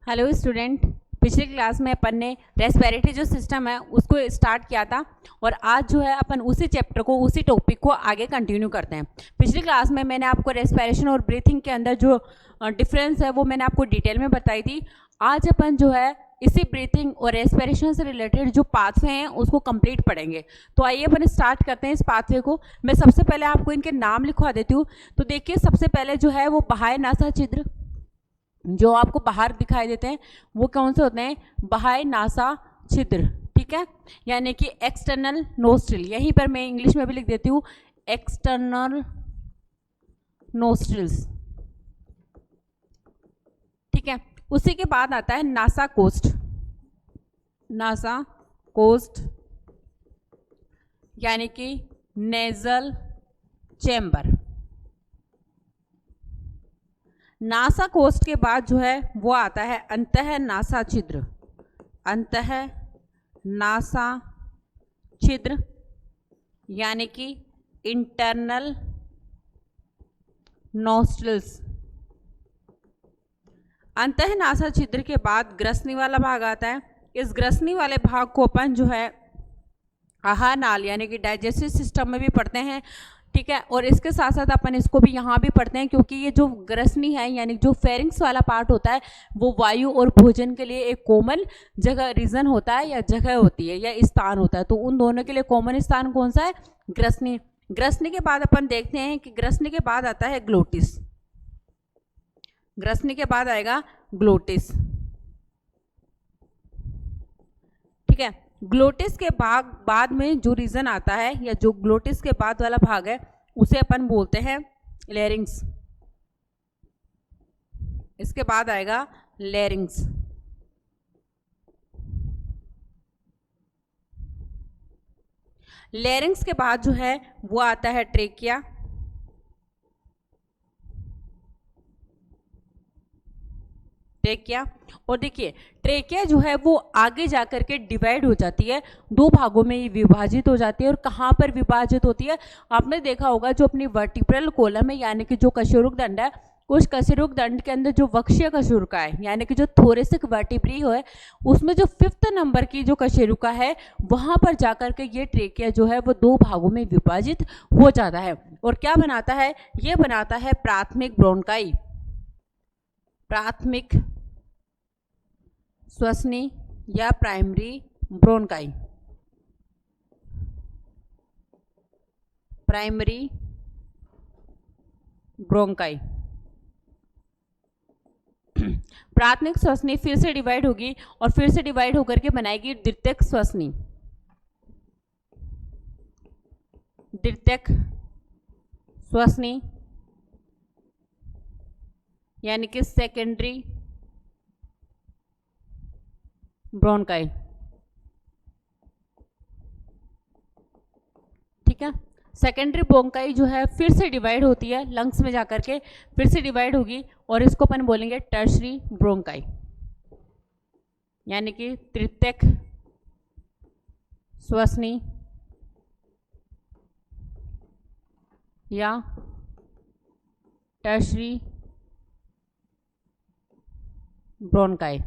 Hello student. पिछले class में अपन ने रेस्पिरेटरी जो सिस्टम है उसको स्टार्ट किया था और आज जो है अपन उसी चैप्टर को उसी टॉपिक को आगे कंटिन्यू करते हैं। पिछली क्लास में मैंने आपको रेस्पिरेशन और ब्रीथिंग के अंदर जो डिफरेंस है वो मैंने आपको डिटेल में बताई थी। आज अपन जो है इसी ब्रीथिंग और रेस्पिरेशन से रिलेटेड जो पाथवे हैं उसको कंप्लीट पढ़ेंगे। तो आइए अपन स्टार्ट करते हैं इस पाथवे को। मैं सबसे पहले आपको इनके नाम लिखवा देती हूँ। तो देखिए, सबसे पहले जो है वो बाह्य नासा छिद्र, जो आपको बाहर दिखाई देते हैं वो कौन से होते हैं? बाह्य नासा छिद्र, ठीक है, यानी कि एक्सटर्नल नोस्ट्रिल। यहीं पर मैं इंग्लिश में भी लिख देती हूँ, एक्सटर्नल नोस्ट्रिल्स, ठीक है। उसी के बाद आता है नासा कोस्ट। नासा कोस्ट यानी कि नेजल चैम्बर। नासा कोस्ट के बाद जो है वो आता है अंतः नासा छिद्र। अंतः नासा छिद्र यानी कि इंटरनल नॉस्ट्रिल्स। अंतः नासा छिद्र के बाद ग्रसनी वाला भाग आता है। इस ग्रसनी वाले भाग को अपन जो है आहार नाल यानी कि डाइजेस्टिव सिस्टम में भी पढ़ते हैं, ठीक है। और इसके साथ साथ अपन इसको भी यहाँ भी पढ़ते हैं, क्योंकि ये जो ग्रसनी है यानी जो फेरिंग्स वाला पार्ट होता है वो वायु और भोजन के लिए एक कॉमन जगह रीजन होता है या जगह होती है या स्थान होता है। तो उन दोनों के लिए कॉमन स्थान कौन सा है? ग्रसनी। ग्रसनी के बाद अपन देखते हैं कि ग्रसनी के बाद आता है ग्लोटिस। ग्रसनी के बाद आएगा ग्लोटिस, ठीक है। ग्लोटिस के बाद में जो रीजन आता है या जो ग्लोटिस के बाद वाला भाग है उसे अपन बोलते हैं लैरिंग्स। इसके बाद आएगा लैरिंग्स। लैरिंग्स के बाद जो है वो आता है ट्रेकिया। ट्रेकिया, और देखिए ट्रेकिया जो है वो आगे जाकर के डिवाइड हो जाती है, दो भागों में ये विभाजित हो जाती है। और कहाँ पर विभाजित होती है? आपने देखा होगा जो अपनी वर्टिब्रल कॉलम है यानी कि जो कशेरुक दंड है, उस कशेरुक दंड के अंदर जो वक्षीय कशेरुका है यानी कि जो थोरेसिक वर्टिब्री है उसमें जो 5th नंबर की जो कशेरुका है वहां पर जाकर के ये ट्रेकिया जो है वो दो भागों में विभाजित हो जाता है। और क्या बनाता है? ये बनाता है प्राथमिक ब्रोंकाई। प्राथमिक श्वसनी या प्राइमरी ब्रोंकाई। Primary bronchi. प्राथमिक श्वसनी फिर से डिवाइड होगी और फिर से डिवाइड होकर के बनाएगी द्वितीयक श्वसनी। द्वितीयक श्वसनी यानी कि सेकेंडरी ब्रोंकाई, ठीक है। सेकेंडरी ब्रोंकाई जो है फिर से डिवाइड होती है लंग्स में जाकर के, फिर से डिवाइड होगी और इसको अपन बोलेंगे टर्शरी ब्रोंकाई यानी कि तृतीयक श्वसनी या टर्शरी ब्रोंकाई।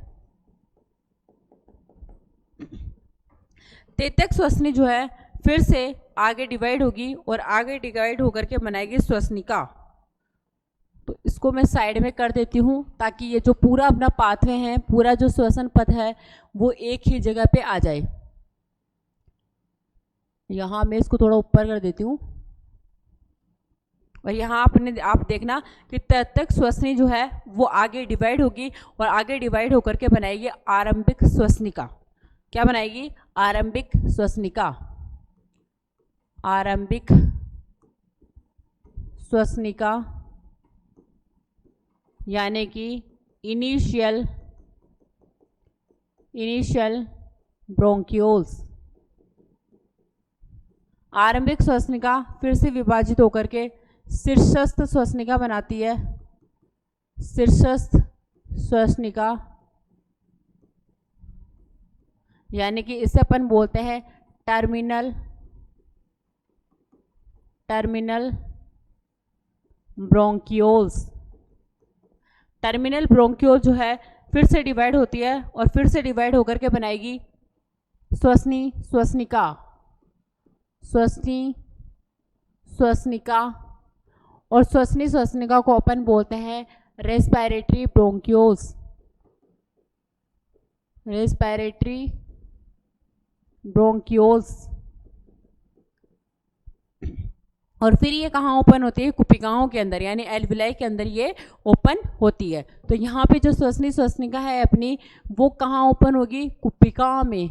तृतीयक श्वसनी जो है फिर से आगे डिवाइड होगी और आगे डिवाइड होकर के बनाएगी श्वसनिका। तो इसको मैं साइड में कर देती हूँ ताकि ये जो पूरा अपना पाथवे है, पूरा जो श्वसन पथ है वो एक ही जगह पे आ जाए। यहाँ मैं इसको थोड़ा ऊपर कर देती हूँ और यहाँ आप देखना कि तृतीयक श्वसनी जो है वो आगे डिवाइड होगी और आगे डिवाइड होकर के बनाएगी आरंभिक श्वसनिका। क्या बनाएगी? आरंभिक श्वसनिका। आरंभिक श्वसनिका यानी कि इनिशियल ब्रोंकियोल्स। आरंभिक श्वसनिका फिर से विभाजित होकर के शीर्षस्थ श्वसनिका बनाती है। शीर्षस्थ श्वसनिका यानी कि इसे अपन बोलते हैं टर्मिनल ब्रोंकियोल्स। टर्मिनल ब्रोंकियोल जो है फिर से डिवाइड होती है और फिर से डिवाइड होकर के बनाएगी श्वसनी श्वसनिका, श्वसनी श्वसनिका, और श्वसनी श्वसनिका को अपन बोलते हैं रेस्पिरेटरी ब्रोंक्यूल्स, रेस्पिरेटरी ब्रोंक्यूल्स। और फिर ये कहाँ ओपन होती है? कुपिकाओं के अंदर, यानी एल्विलाई के अंदर ये ओपन होती है। तो यहाँ पे जो श्वसनी श्वसनिका है अपनी, वो कहाँ ओपन होगी? कुपिका में।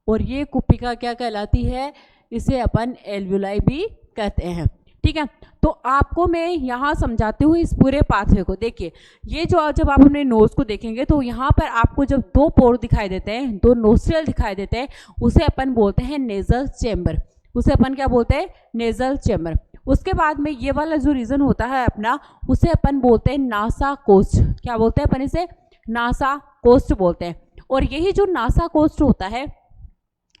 और ये कुपिका क्या कहलाती है? इसे अपन एल्विलाई भी कहते हैं। ठीक है, तो आपको मैं यहाँ समझाती हूँ इस पूरे पाथवे को। देखिए, ये जो जब आप अपने नोज को देखेंगे तो यहाँ पर आपको जब दो पोर दिखाई देते हैं, दो नोस्ट्रियल दिखाई देते हैं, उसे अपन बोलते हैं नेजल चेम्बर। उसे अपन क्या बोलते हैं? Nasal chamber. उसके बाद में ये वाला जो रीजन होता है अपना, उसे अपन बोलते हैं नासा कोस्ट। क्या बोलते हैं अपन इसे? नासा कोस्ट बोलते हैं। और यही जो नासा कोस्ट होता है,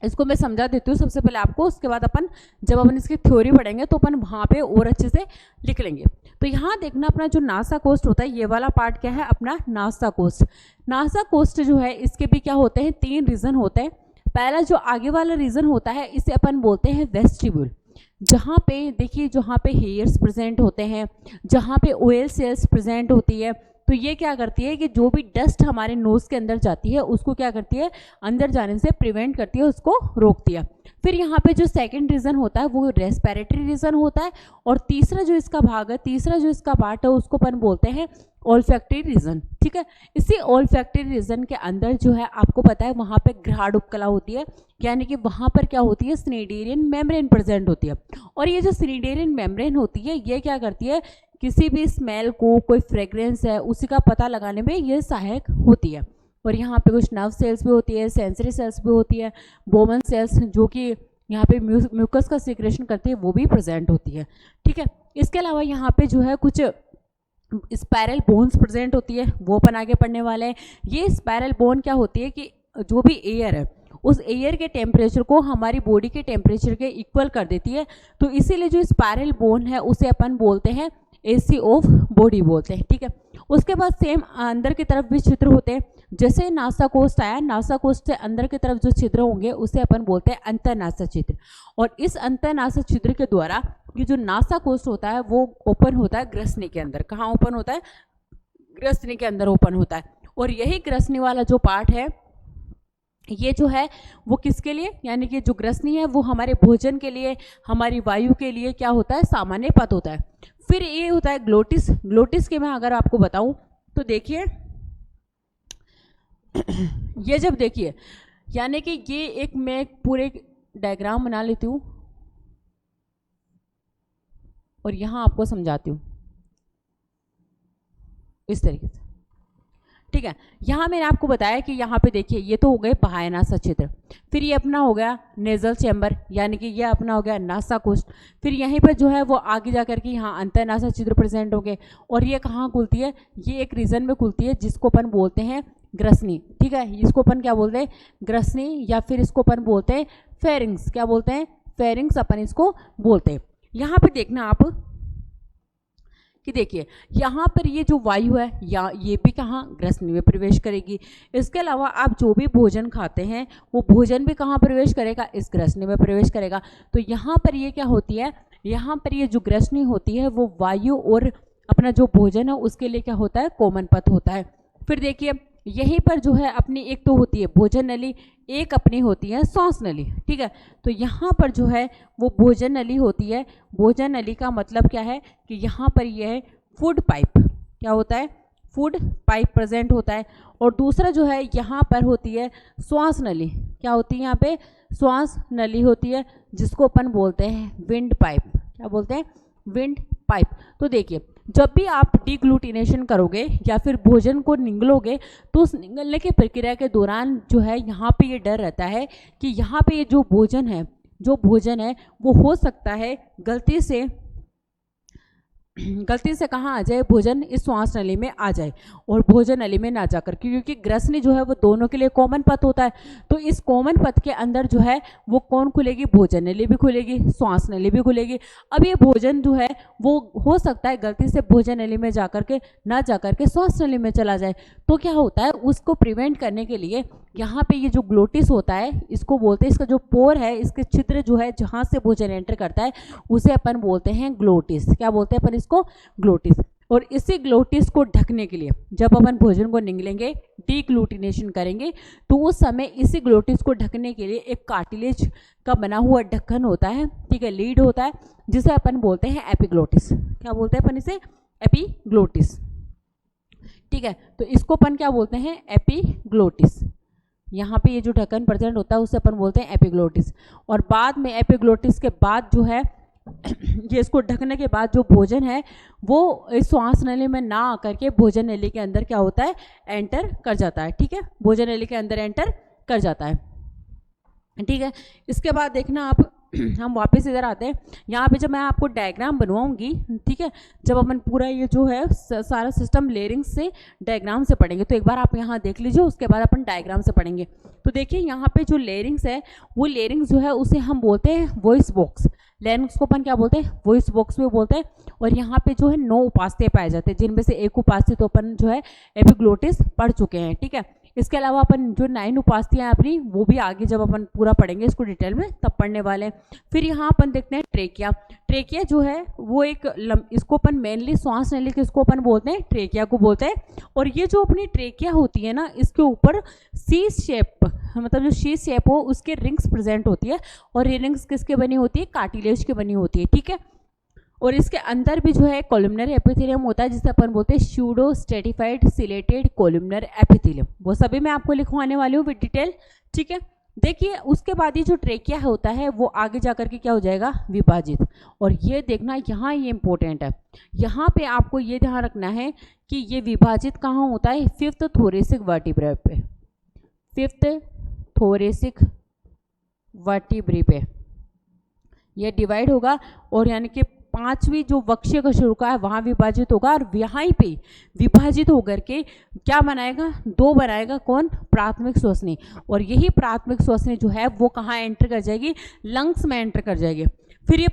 इसको मैं समझा देती हूँ सबसे पहले आपको, उसके बाद अपन जब अपन इसकी थ्योरी पढ़ेंगे तो अपन वहाँ पे और अच्छे से लिख लेंगे। तो यहाँ देखना, अपना जो नासा कोस्ट होता है, ये वाला पार्ट क्या है अपना? NASA coast. नासा कोस्ट जो है, इसके भी क्या होते हैं? 3 रीजन होते हैं। पहला जो आगे वाला रीजन होता है, इसे अपन बोलते हैं वेस्टिब्यूल, जहाँ पे देखिए, जहाँ पे हेयर्स प्रेजेंट होते हैं, जहाँ पे ऑयल सेल्स प्रेजेंट होती है। तो ये क्या करती है कि जो भी डस्ट हमारे नोज़ के अंदर जाती है, उसको क्या करती है? अंदर जाने से प्रिवेंट करती है, उसको रोकती है। फिर यहाँ पे जो सेकंड रीजन होता है वो रेस्पिरेटरी रीजन होता है। और तीसरा जो इसका भाग है, तीसरा जो इसका पार्ट है, उसको अपन बोलते हैं ओल्फैक्टरी रीजन। ठीक है, इसी ओल्फैक्टरी रीजन के अंदर जो है, आपको पता है वहाँ पे घ्राण उपकला होती है, यानी कि वहाँ पर क्या होती है? स्निडेरियन मेम्ब्रेन प्रेजेंट होती है। और ये जो स्निडेरियन मेम्ब्रेन होती है, ये क्या करती है? किसी भी स्मेल को, कोई फ्रेग्रेंस है, उसी का पता लगाने में ये सहायक होती है। और यहाँ पे कुछ नर्व सेल्स भी होती है, सेंसरी सेल्स भी होती है, बोमन सेल्स जो कि यहाँ पे म्यूकस का सिक्रेशन करती है, वो भी प्रेजेंट होती है। ठीक है, इसके अलावा यहाँ पे जो है कुछ स्पायरल बोन्स प्रेजेंट होती है, वो अपन आगे पढ़ने वाले हैं। ये स्पायरल बोन क्या होती है कि जो भी एयर है, उस एयर के टेम्परेचर को हमारी बॉडी के टेम्परेचर के इक्वल कर देती है। तो इसीलिए जो स्पायरल बोन है, उसे अपन बोलते हैं एसी ऑफ बॉडी बोलते हैं। ठीक है, उसके बाद सेम अंदर की तरफ भी छिद्र होते हैं। जैसे नासा कोस्ट आया, नासा कोस्ट से अंदर की तरफ जो छिद्र होंगे उसे अपन बोलते हैं अंतरनासा छिद्र। और इस अंतरनासा छिद्र के द्वारा ये जो नासा कोस्ट होता है वो ओपन होता है ग्रसनी के अंदर। कहाँ ओपन होता है? ग्रसनी के अंदर ओपन होता है। और यही ग्रसनी वाला जो पार्ट है, ये जो है वो किसके लिए, यानी कि जो ग्रसनी है वो हमारे भोजन के लिए, हमारी वायु के लिए क्या होता है? सामान्य पथ होता है। फिर ये होता है ग्लोटिस। ग्लोटिस के मैं अगर आपको बताऊं तो देखिए, ये जब देखिए, यानी कि ये एक मैं पूरे डायग्राम बना लेती हूँ और यहाँ आपको समझाती हूँ इस तरीके से। ठीक है, यहाँ मैंने आपको बताया कि यहाँ पे देखिए, ये तो हो गए बाह्य नासा छिद्र। फिर ये अपना हो गया नेजल चैम्बर, यानी कि ये अपना हो गया नासा कोस्ट। फिर यहीं पर जो है वो आगे जा करके यहाँ अंतरनासा छिद्र प्रेजेंट हो गए। और ये कहाँ खुलती है? ये एक रीजन में खुलती है जिसको अपन बोलते हैं ग्रसनी। ठीक है, इसको अपन क्या बोलते हैं? ग्रसनी, या फिर इसको अपन बोलते हैं फेरिंग्स। क्या बोलते हैं? फेरिंग्स अपन इसको बोलते हैं। यहाँ पे देखना आप कि देखिए, यहाँ पर ये जो वायु है, या ये भी कहाँ? ग्रसनी में प्रवेश करेगी। इसके अलावा आप जो भी भोजन खाते हैं, वो भोजन भी कहाँ प्रवेश करेगा? इस ग्रसनी में प्रवेश करेगा। तो यहाँ पर ये क्या होती है? यहाँ पर ये जो ग्रसनी होती है वो वायु और अपना जो भोजन है उसके लिए क्या होता है? कॉमन पथ होता है। फिर देखिए, यहीं पर जो है अपनी एक तो होती है भोजन नली, एक अपनी होती है श्वास नली। ठीक है, तो यहाँ पर जो है वो भोजन नली होती है। भोजन नली का मतलब क्या है कि यहाँ पर यह है फूड पाइप। क्या होता है? फूड पाइप प्रेजेंट होता है। और दूसरा जो है यहाँ पर होती है श्वास नली। क्या होती है? यहाँ पे श्वास नली होती है, जिसको अपन बोलते हैं विंड पाइप। क्या बोलते हैं? Wind pipe. तो देखिए, जब भी आप डिग्लूटिनेशन करोगे या फिर भोजन को निगलोगे, तो उस निगलने की प्रक्रिया के दौरान जो है यहाँ पे ये डर रहता है कि यहाँ पे ये जो भोजन है वो हो सकता है गलती से गलती से कहाँ आ जाए, भोजन इस श्वास नली में आ जाए और भोजन नली में ना जाकर, क्योंकि ग्रसनी जो है वो दोनों के लिए कॉमन पथ होता है। तो इस कॉमन पथ के अंदर जो है वो कौन खुलेगी, भोजन नली भी खुलेगी, श्वास नली भी खुलेगी। अब ये भोजन जो है वो हो सकता है गलती से भोजन नली में जाकर के ना जाकर के श्वास नली में चला जाए। तो क्या होता है, उसको प्रिवेंट करने के लिए यहाँ पे ये जो ग्लोटिस होता है, इसको बोलते हैं, इसका जो पोर है, इसके छिद्र जो है जहाँ से भोजन एंटर करता है उसे अपन बोलते हैं ग्लोटिस। क्या बोलते हैं अपन इसको, ग्लोटिस। और इसी ग्लोटिस को ढकने के लिए जब अपन भोजन को निगलेंगे, डीग्लूटिनेशन करेंगे, तो उस समय इसी ग्लोटिस को ढकने के लिए एक कार्टिलेज का बना हुआ ढक्कन होता है, ठीक है, लीड होता है, जिसे अपन बोलते हैं एपिग्लोटिस। क्या बोलते हैं अपन इसे, एपिग्लोटिस, ठीक है। तो इसको अपन क्या बोलते हैं, एपिग्लोटिस। यहाँ पे ये जो ढक्कन प्रेजेंट होता है उसे अपन बोलते हैं एपिग्लोटिस। और बाद में एपिग्लोटिस के बाद जो है ये इसको ढकने के बाद जो भोजन है वो इस श्वास नली में ना आकर के भोजन नली के अंदर क्या होता है, एंटर कर जाता है, ठीक है, भोजन नली के अंदर एंटर कर जाता है, ठीक है। इसके बाद देखना आप, हम वापस इधर आते हैं। यहाँ पे जब मैं आपको डायग्राम बनवाऊंगी, ठीक है, जब अपन पूरा ये जो है सारा सिस्टम लेयरिंग से डायग्राम से पढ़ेंगे, तो एक बार आप यहाँ देख लीजिए, उसके बाद अपन डायग्राम से पढ़ेंगे। तो देखिए यहाँ पे जो लेयरिंग्स है, वो लेयरिंग्स जो है उसे हम बोलते हैं वॉइस बॉक्स। लेयरिंग्स को अपन क्या बोलते हैं, वॉइस बॉक्स भी बोलते हैं। और यहाँ पे जो है 9 उपास्थ्य पाए जाते हैं, जिनमें से एक उपास्थ्य तो अपन जो है एपिग्लोटिस पढ़ चुके हैं, ठीक है। इसके अलावा अपन जो 9 उपास्थियाँ अपनी, वो भी आगे जब अपन पूरा पढ़ेंगे इसको डिटेल में तब पढ़ने वाले हैं। फिर यहाँ अपन देखते हैं ट्रेकिया। ट्रेकिया जो है वो एक इसको अपन मेनली श्वास नली के इसको अपन बोलते हैं, ट्रेकिया को बोलते हैं। और ये जो अपनी ट्रेकिया होती है ना, इसके ऊपर शीश शेप, मतलब जो शीश शेप हो उसके रिंग्स प्रेजेंट होती है। और ये रिंग्स किसके बनी होती है, कार्टिलेज की बनी होती है, ठीक है। और इसके अंदर भी जो है कोलुमनर एपिथेलियम होता है, जिसे अपन बोलते हैं pseudo stratified chelated columnar epithelium. वो सभी मैं आपको लिखवाने वाली हूँ विद डिटेल, ठीक है। देखिए उसके बाद ये जो ट्रेकिया होता है वो आगे जाकर के क्या हो जाएगा, विभाजित। और ये देखना यहाँ ये इंपॉर्टेंट है, यहाँ पे आपको ये ध्यान रखना है कि ये विभाजित कहाँ होता है, 5th थोरेसिक वर्टिब्रा पे, 5th थोरेसिक वर्टिब्रा पे ये डिवाइड होगा। और यानी कि 5वीं जो वक्ष्य कशेरुका है वहाँ विभाजित होगा। और यहाँ पे विभाजित होकर के क्या बनाएगा, 2 बनाएगा, कौन, प्राथमिक श्वसनी। और यही प्राथमिक श्वसनी जो है वो कहाँ एंटर कर जाएगी, लंग्स में एंटर कर जाएगी। फिर ये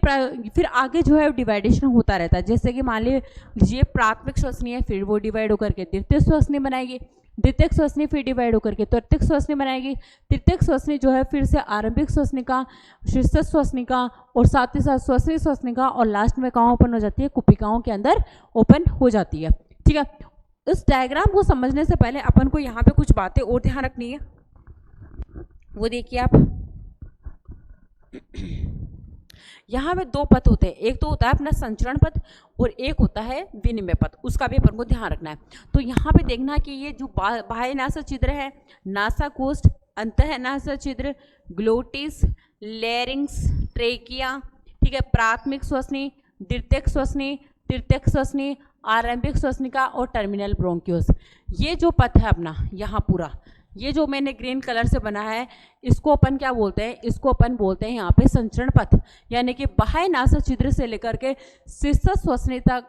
फिर आगे जो है डिवाइडेशन होता रहता है। जैसे कि मान लीजिए प्राथमिक श्वसनी है, फिर वो डिवाइड होकर के द्वितीय श्वसनी बनाएगी, द्वितीयक श्वसनी फिर डिवाइड होकर के तृतीयक श्वसनी बनाएगी, तृतीयक श्वसनी जो है फिर से आरंभिक श्वसनिका, शीर्षस्थ श्वसनिका और साथ ही साथ श्वसनी श्वसनिका, और लास्ट में कहाँ ओपन हो जाती है, कुपिकाओं के अंदर ओपन हो जाती है, ठीक है। इस डायग्राम को समझने से पहले अपन को यहाँ पे कुछ बातें और ध्यान रखनी है। वो देखिए आप, यहाँ में 2 पथ होते हैं, एक तो होता है अपना संचरण पथ और एक होता है विनिमय पथ, उसका भी अपन को ध्यान रखना है। तो यहाँ पे देखना कि ये जो बाह्य नासा छिद्र है, नासाकोष्ठ, अंतः नासा छिद्र, ग्लोटिस, लेरिंग्स, ट्रेकिया, ठीक है, प्राथमिक श्वसनी, द्वितीयक श्वसनी, तृतीयक श्वसनी, आरंभिक श्वसनिका और टर्मिनल ब्रोंकियोस, ये जो पथ है अपना यहाँ पूरा, ये जो मैंने ग्रीन कलर से बना है, इसको अपन क्या बोलते हैं, इसको अपन बोलते हैं यहाँ पे संचरण पथ। यानी कि बाह्य नासा छिद्र से लेकर के शीर्षस्थ श्वसनी तक,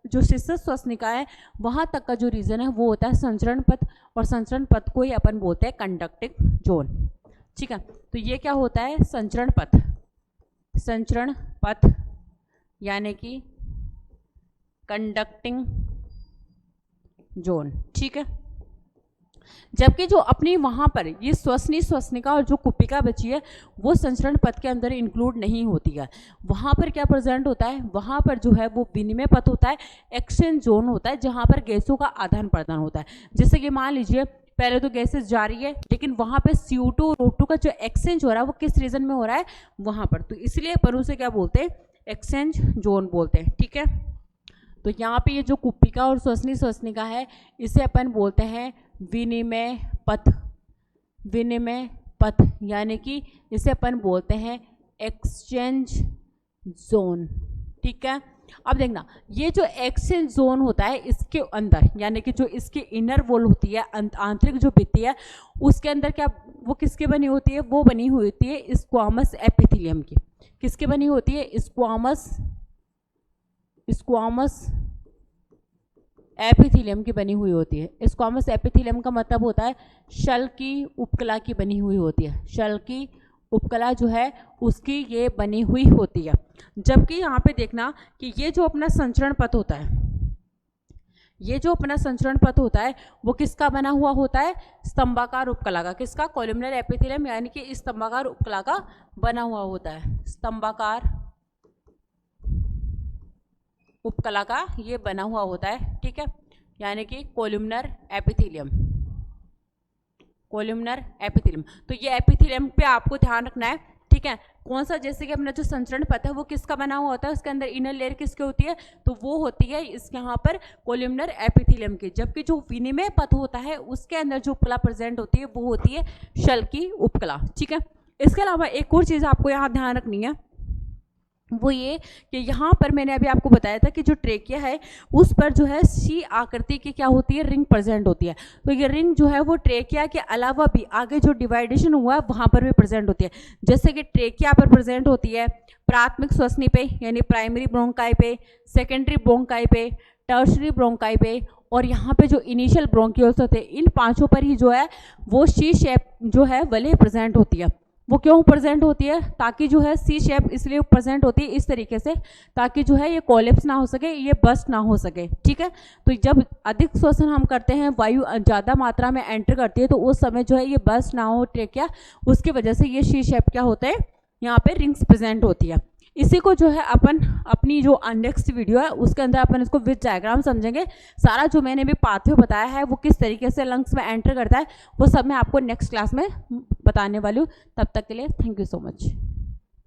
जो शीर्षस्थ श्वसनिका है वहाँ तक का जो रीजन है वो होता है संचरण पथ। और संचरण पथ को ही अपन बोलते हैं कंडक्टिंग जोन, ठीक है। तो ये क्या होता है, संचरण पथ, संचरण पथ यानी कि कंडक्टिंग जोन, ठीक है। जबकि जो अपनी वहाँ पर ये श्वसनी श्वसनिका और जो कुपिका बची है वो संचरण पथ के अंदर इंक्लूड नहीं होती है। वहाँ पर क्या प्रेजेंट होता है, वहाँ पर जो है वो विनिमय पथ होता है, एक्सचेंज जोन होता है, जहाँ पर गैसों का आदान प्रदान होता है। जैसे कि मान लीजिए पहले तो गैसेस जा रही है, लेकिन वहाँ पे CO2 और O2 का जो एक्सचेंज हो रहा है वो किस रीजन में हो रहा है, वहाँ पर। तो इसलिए अपन उसे क्या बोलते हैं, एक्सचेंज जोन बोलते हैं, ठीक है। तो यहाँ पे ये जो कुपिका और श्वसनी श्वसनिका है इसे अपन बोलते हैं विनिमय पथ, विनिमय पथ यानी कि इसे अपन बोलते हैं एक्सचेंज जोन, ठीक है। अब देखना ये जो एक्सचेंज जोन होता है इसके अंदर, यानी कि जो इसकी इनर वॉल होती है, आंतरिक जो भित्ति है उसके अंदर क्या वो किसके बनी होती है, वो बनी हुई होती है स्क्वामस एपिथेलियम की। किसके बनी होती है, स्क्वामस स्क्वामस एपिथेलियम की बनी हुई होती है। स्क्वामस एपिथेलियम का मतलब होता है शल की उपकला की बनी हुई होती है। शल की उपकला जो है उसकी ये बनी हुई होती है। जबकि यहाँ पे देखना कि ये जो अपना संचरण पथ होता है, ये जो अपना संचरण पथ होता है वो किसका बना हुआ होता है? स्तंभाकार उपकला का। किसका? कॉलमनर एपिथेलियम यानी कि स्तंभाकार उपकला का बना हुआ होता है। स्तंभाकार उपकला का ये बना हुआ होता है, ठीक है, यानी कि कॉलमनर एपिथेलियम। कॉलमनर एपिथेलियम, तो ये एपिथेलियम पे आपको ध्यान रखना है, ठीक है। कौन सा? जैसे कि अपना जो संचरण पथ है वो किसका बना हुआ होता है, उसके अंदर इनर लेयर किसकी होती है? तो वो होती है इसके यहाँ पर कॉलमनर एपिथेलियम की। जबकि जो विनिमय पथ होता है उसके अंदर जो उपकला प्रेजेंट होती है वो होती है शल की उपकला, ठीक है। इसके अलावा एक और चीज़ आपको यहाँ ध्यान रखनी है, वो ये कि यहाँ पर मैंने अभी आपको बताया था कि जो ट्रेकिया है उस पर जो है सी आकृति की क्या होती है? रिंग प्रेजेंट होती है। तो ये रिंग जो है वो ट्रेकिया के अलावा भी आगे जो डिवाइडेशन हुआ है वहाँ पर भी प्रेजेंट होती है। जैसे कि ट्रेकिया पर प्रेजेंट होती है प्राथमिक श्वसनी पे यानी प्राइमरी ब्रोंकाई पे, सेकेंडरी ब्रोंकाई पे, टर्शरी ब्रोंकाई पे, और यहाँ पे जो इनिशियल ब्रोंकियोल्स होते हैं इन पांचों पर ही जो है वो सी शेप जो है वले प्रेजेंट होती है। वो क्यों प्रेजेंट होती है? ताकि जो है सी शेप इसलिए प्रेजेंट होती है इस तरीके से ताकि जो है ये कोलैप्स ना हो सके, ये बस्ट ना हो सके, ठीक है। तो जब अधिक श्वसन हम करते हैं, वायु ज़्यादा मात्रा में एंटर करती है, तो उस समय जो है ये बस्ट ना हो ट्रेकिया, उसकी वजह से ये सी शेप क्या होता है, यहाँ पे रिंग्स प्रेजेंट होती है। इसी को जो है अपन अपनी जो नेक्स्ट वीडियो है उसके अंदर अपन इसको विद डायग्राम समझेंगे। सारा जो मैंने भी पाथवे बताया है वो किस तरीके से लंग्स में एंटर करता है वो सब मैं आपको नेक्स्ट क्लास में बताने वाली हूँ। तब तक के लिए थैंक यू सो मच।